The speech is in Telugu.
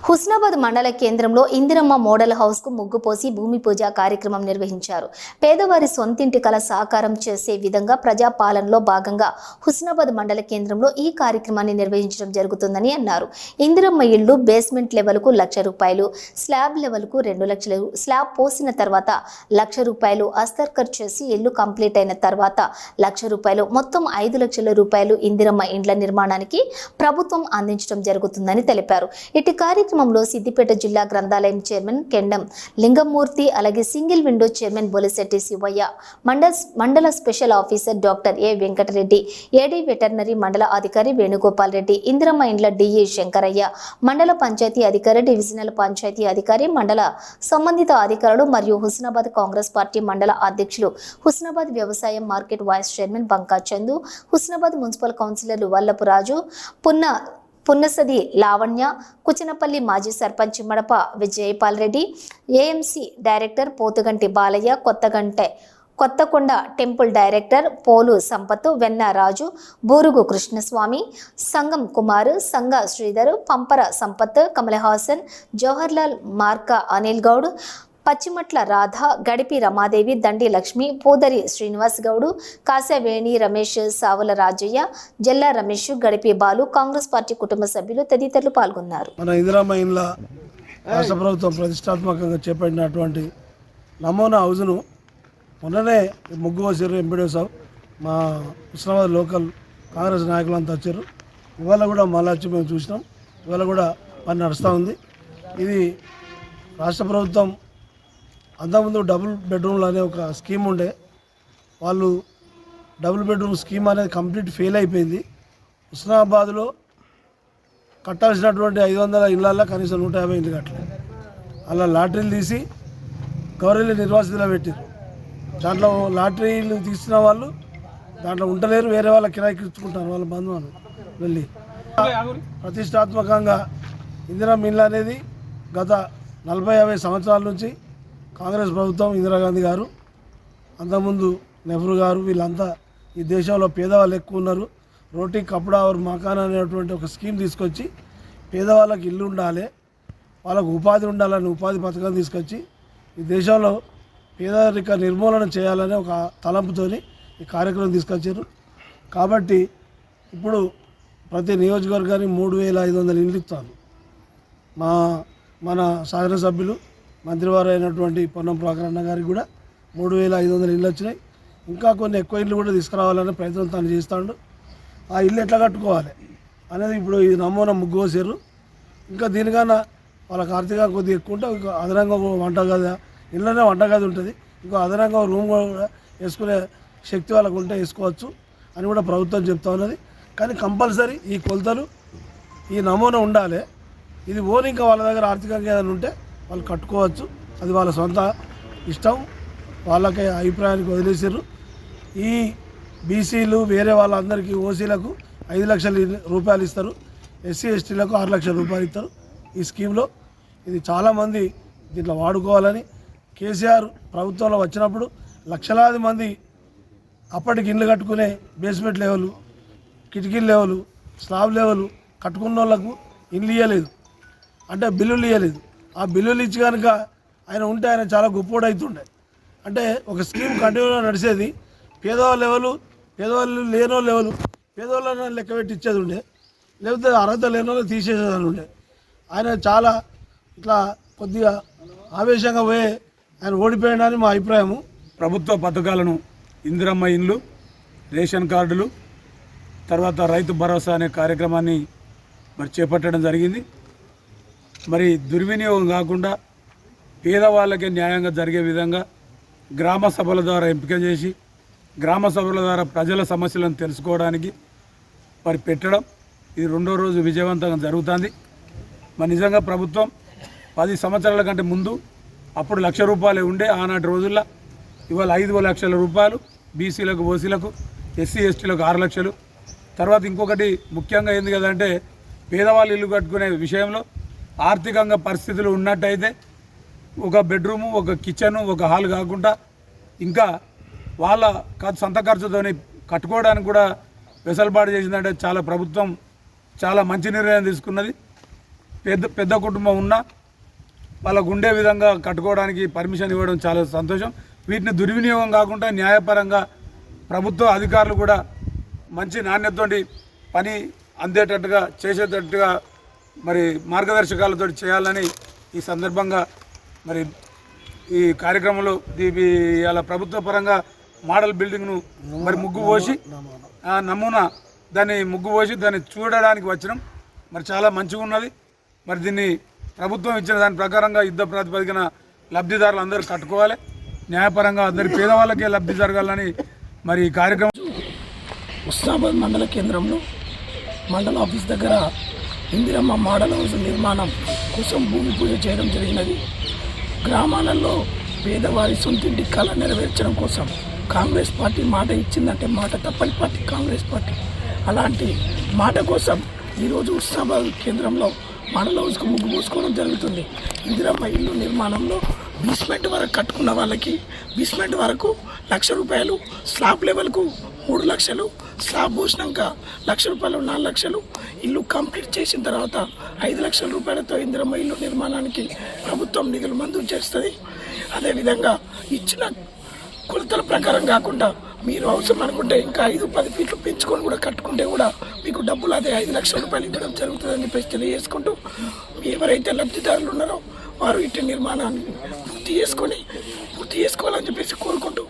హుస్నాబాద్ మండల కేంద్రంలో ఇందిరమ్మ మోడల్ హౌస్ కు ముగ్గు పోసి భూమి పూజ కార్యక్రమం నిర్వహించారు. పేదవారి సొంతింటి కల సాకారం చేసే విధంగా ప్రజాపాలనలో భాగంగా హుస్నాబాద్ మండల కేంద్రంలో ఈ కార్యక్రమాన్ని నిర్వహించడం జరుగుతుందని అన్నారు. ఇందిరమ్మ ఇళ్లు బేస్మెంట్ లెవెల్ కు ₹1,00,000, స్లాబ్ లెవెల్ కు ₹2 లక్షలు, స్లాబ్ పోసిన తర్వాత ₹1,00,000, అస్తర్కర్ చేసి ఇల్లు కంప్లీట్ అయిన తర్వాత ₹1,00,000, మొత్తం ₹5 లక్షల ఇందిరమ్మ ఇండ్ల నిర్మాణానికి ప్రభుత్వం అందించడం జరుగుతుందని తెలిపారు. ఇటు కార్యక్రమంలో సిద్దిపేట జిల్లా గ్రంథాలయం చైర్మన్ కెండం లింగమూర్తి, అలాగే single window chairman Bolisetti Shivayya, మండల special officer doctor A Venkatareddy, AD veterinary మండల అధికారి వేణుగోపాల్ రెడ్డి, ఇందిరమ్మ ఇండ్ల డిఈ శంకరయ్య, మండల పంచాయతీ అధికారి, డివిజనల్ పంచాయతీ అధికారి, మండల సంబంధిత అధికారులు మరియు హుస్నాబాద్ కాంగ్రెస్ పార్టీ మండల అధ్యక్షులు, హుస్నాబాద్ వ్యవసాయ market vice chairman Banka Chandu, Husnabad municipal కౌన్సిలర్లు వల్లపు రాజు, పున్నసది లావణ్య, కుచనపల్లి మాజీ sarpanch Madapa Vijayapal Reddy, AMC director Pothuganti Balayya, Kothakonda temple director Polu Sampath, Venna Raju, బూరుగు Krishnaswamy, సంగం కుమార్, సంగ శ్రీధర్, పంపర సంపత్, కమలహాసన్, జవహర్లాల్ మార్క, అనిల్ గౌడ్, పచ్చిమట్ల రాధ, గడిపి రమాదేవి, దండి లక్ష్మి, పూదరి శ్రీనివాస్ గౌడు, కాశవేణి రమేష్, సావుల రాజయ్య, జల్లా రమేష్, గడిపి బాలు, కాంగ్రెస్ పార్టీ కుటుంబ సభ్యులు తదితరులు పాల్గొన్నారు. మన ఇందిరమ్మ ఇండ్ల రాష్ట్ర ప్రభుత్వం ప్రతిష్టాత్మకంగా చేపట్టినటువంటి నమూనా హౌజ్ను మొన్ననే ముగ్గు పోసారు. ఎంపీడీ సాబ్, మా హుస్నాబాద్ లోకల్ కాంగ్రెస్ నాయకులు అంతా వచ్చారు. ఇవాళ కూడా మళ్ళీ వచ్చి మేము చూసినాం. ఇవాళ కూడా పని నడుస్తూ ఉంది. ఇది రాష్ట్ర ప్రభుత్వం అంతకుముందు డబుల్ బెడ్రూమ్లు అనే ఒక స్కీమ్ ఉండే, వాళ్ళు డబుల్ బెడ్రూమ్ స్కీమ్ అనేది కంప్లీట్ ఫెయిల్ అయిపోయింది. హుస్నాబాద్లో కట్టాల్సినటువంటి 500 ఇళ్ళల్లో కనీసం 150 ఇళ్ళు కట్టలేదు. అలా లాటరీలు తీసి గవర్నమెంట్ నిర్వాసితులు పెట్టారు. దాంట్లో లాటరీలు తీసిన వాళ్ళు దాంట్లో ఉండలేరు, వేరే వాళ్ళ కిరాయికి ఇచ్చుకుంటారు వాళ్ళ బంధువులు వెళ్ళి. ప్రతిష్టాత్మకంగా ఇందిరమ్మ ఇల్లు అనేది గత 40-50 సంవత్సరాల నుంచి కాంగ్రెస్ ప్రభుత్వం, ఇందిరాగాంధీ గారు, అంతకుముందు నెహ్రూ గారు, వీళ్ళంతా ఈ దేశంలో పేదవాళ్ళు ఎక్కువ ఉన్నారు, రోటీ కపడా और మకాన్ అనేటువంటి ఒక స్కీమ్ తీసుకొచ్చి పేదవాళ్ళకి ఇల్లు ఉండాలి, వాళ్ళకు ఉపాధి ఉండాలని ఉపాధి పథకం తీసుకొచ్చి ఈ దేశంలో పేదరిక నిర్మూలన చేయాలనే ఒక తలంపుతోని ఈ కార్యక్రమం తీసుకొచ్చారు. కాబట్టి ఇప్పుడు ప్రతి నియోజకవర్గానికి 3,500 ఇళ్ళు ఇస్తారు. మన శాసనసభ్యులు మంత్రివారు అయినటువంటి పొన్నం ప్రభాకర్ గారికి కూడా 3,500 ఇళ్ళు వచ్చినాయి. ఇంకా కొన్ని ఎక్కువ ఇళ్ళు కూడా తీసుకురావాలనే ప్రయత్నం తను చేస్తాడు. ఆ ఇల్లు ఎట్లా కట్టుకోవాలి అనేది ఇప్పుడు ఈ నమూనా ముగ్గు పోసారు. ఇంకా దీనికన్నా వాళ్ళకి ఆర్థికంగా కొద్దిగా ఎక్కువ ఉంటే ఇంకా అదనంగా వంటగది, ఇళ్ళనే వంటగది ఉంటుంది, ఇంకో అదనంగా రూమ్ కూడా వేసుకునే శక్తి వాళ్ళకు ఉంటే వేసుకోవచ్చు అని కూడా ప్రభుత్వం చెప్తా ఉన్నది. కానీ కంపల్సరీ ఈ కొలతలు, ఈ నమూనా ఉండాలి. ఇది ఓన్ ఇంకా వాళ్ళ దగ్గర ఆర్థికంగా ఏదైనా ఉంటే వాళ్ళు కట్టుకోవచ్చు. అది వాళ్ళ సొంత ఇష్టం, వాళ్ళకే అభిప్రాయానికి వదిలేసారు. ఈ బీసీలు వేరే వాళ్ళందరికీ, ఓసీలకు ₹5 లక్షలు ఇస్తారు, ఎస్సీ ఎస్టీలకు ₹6 లక్షల ఇస్తారు ఈ స్కీమ్లో. ఇది చాలామంది దీంట్లో వాడుకోవాలని కేసీఆర్ ప్రభుత్వంలో వచ్చినప్పుడు లక్షలాది మంది అప్పటికి ఇల్లు కట్టుకునే బేస్మెంట్ లెవెల్, కిటికీల లెవెల్, స్లాబ్ లెవెల్ కట్టుకున్న వాళ్ళకు ఇల్లు ఇవ్వలేదు, అంటే బిల్లులు ఇవ్వలేదు. ఆ బిల్లులు ఇచ్చి కనుక ఆయన ఉంటే ఆయన చాలా గొప్పోడు అవుతుండే. అంటే ఒక స్కీమ్ కంటిన్యూగా నడిచేది. పేదవాళ్ళ లెవెలు, పేదవాళ్ళు లేనో లెవెలు, పేదవాళ్ళని లెక్క పెట్టి ఇచ్చేది ఉండే, లేకపోతే అర్హత లేనో తీసేసేదని ఉండే. ఆయన చాలా ఇట్లా కొద్దిగా ఆవేశంగా పోయి ఆయన ఓడిపోయాడని మా అభిప్రాయము. ప్రభుత్వ పథకాలను ఇందిరమ్మ ఇండ్లు, రేషన్ కార్డులు, తర్వాత రైతు భరోసా అనే కార్యక్రమాన్ని మరి చేపట్టడం జరిగింది. మరి దుర్వినియోగం కాకుండా పేదవాళ్ళకే న్యాయంగా జరిగే విధంగా గ్రామ సభల ద్వారా ఎంపిక చేసి, గ్రామ సభల ద్వారా ప్రజల సమస్యలను తెలుసుకోవడానికి మరి పెట్టడం, ఇది 2వ రోజు విజయవంతంగా జరుగుతుంది. మరి నిజంగా ప్రభుత్వం 10 సంవత్సరాల కంటే ముందు అప్పుడు ₹1,00,000 ఉండే ఆనాటి రోజుల్లో, ఇవాళ ₹5 లక్షల బీసీలకు, ఓసీలకు, ఎస్సీ ఎస్టీలకు ₹6 లక్షలు. తర్వాత ఇంకొకటి ముఖ్యంగా ఏంది కదంటే, పేదవాళ్ళు ఇల్లు కట్టుకునే విషయంలో ఆర్థికంగా పరిస్థితులు ఉన్నట్టయితే ఒక బెడ్రూము, ఒక కిచెను, ఒక హాల్ కాకుండా ఇంకా వాళ్ళ సొంత ఖర్చుతో కట్టుకోవడానికి కూడా వెసులుబాటు చేసిందంటే ప్రభుత్వం చాలా మంచి నిర్ణయం తీసుకున్నది. పెద్ద కుటుంబం ఉన్నా వాళ్ళకు ఉండే విధంగా కట్టుకోవడానికి పర్మిషన్ ఇవ్వడం చాలా సంతోషం. వీటిని దుర్వినియోగం కాకుండా న్యాయపరంగా ప్రభుత్వ అధికారులు కూడా మంచి నాణ్యతతోటి పని అందేటట్టుగా చేసేటట్టుగా మరి మార్గదర్శకాలతో చేయాలని ఈ సందర్భంగా మరి ఈ కార్యక్రమంలో ఇలా ప్రభుత్వ పరంగా మోడల్ బిల్డింగ్ను మరి ముగ్గు పోసి నమూనా దాన్ని ముగ్గు పోసి దాన్ని చూడడానికి వచ్చినాం. మరి చాలా మంచిగా ఉన్నది. మరి దీన్ని ప్రభుత్వం ఇచ్చిన దాని ప్రకారంగా యుద్ధ ప్రాతిపదికన లబ్ధిదారులు అందరూ కట్టుకోవాలి. న్యాయపరంగా అందరి పేదవాళ్ళకే లబ్ధి జరగాలని మరి ఈ కార్యక్రమం హుస్నాబాద్ మండల కేంద్రంలో మండల ఆఫీస్ దగ్గర ఇందిరమ్మ మోడల్ హౌస్ నిర్మాణం కోసం భూమి పూజ చేయడం జరిగినది. గ్రామాలలో పేదవారి సొంతింటి కళ నెరవేర్చడం కోసం కాంగ్రెస్ పార్టీ మాట ఇచ్చిందంటే మాట తప్పని పార్టీ కాంగ్రెస్ పార్టీ. అలాంటి మాట కోసం ఈరోజు హుస్నాబాద్ కేంద్రంలో మోడల్ హౌస్కు ముగ్గు పోసుకోవడం జరుగుతుంది. ఇందిరమ్మ ఇల్లు నిర్మాణంలో బేస్మెంట్ వరకు కట్టుకున్న వాళ్ళకి బేస్మెంట్ వరకు ₹1,00,000, స్లాబ్ లెవెల్కు 3 లక్షలు, స్లాబ్ పోసినాక ₹1,00,000 4 లక్షలు, ఇల్లు కంప్లీట్ చేసిన తర్వాత ₹5 లక్షలతో ఇందిరమ్మ ఇల్లు నిర్మాణానికి ప్రభుత్వం నిధులు మంజూరు చేస్తుంది. అదేవిధంగా ఇచ్చిన కొలతల ప్రకారం కాకుండా మీరు అవసరం అనుకుంటే ఇంకా 5-10 ఫీట్లు పెంచుకొని కూడా కట్టుకుంటే కూడా మీకు డబ్బులు అదే ₹5 లక్షలు ఇవ్వడం జరుగుతుందని చెప్పేసి తెలియజేసుకుంటూ ఎవరైతే లబ్ధిదారులు ఉన్నారో వారు ఇటు నిర్మాణాన్ని పూర్తి చేసుకోవాలని చెప్పేసి కోరుకుంటూ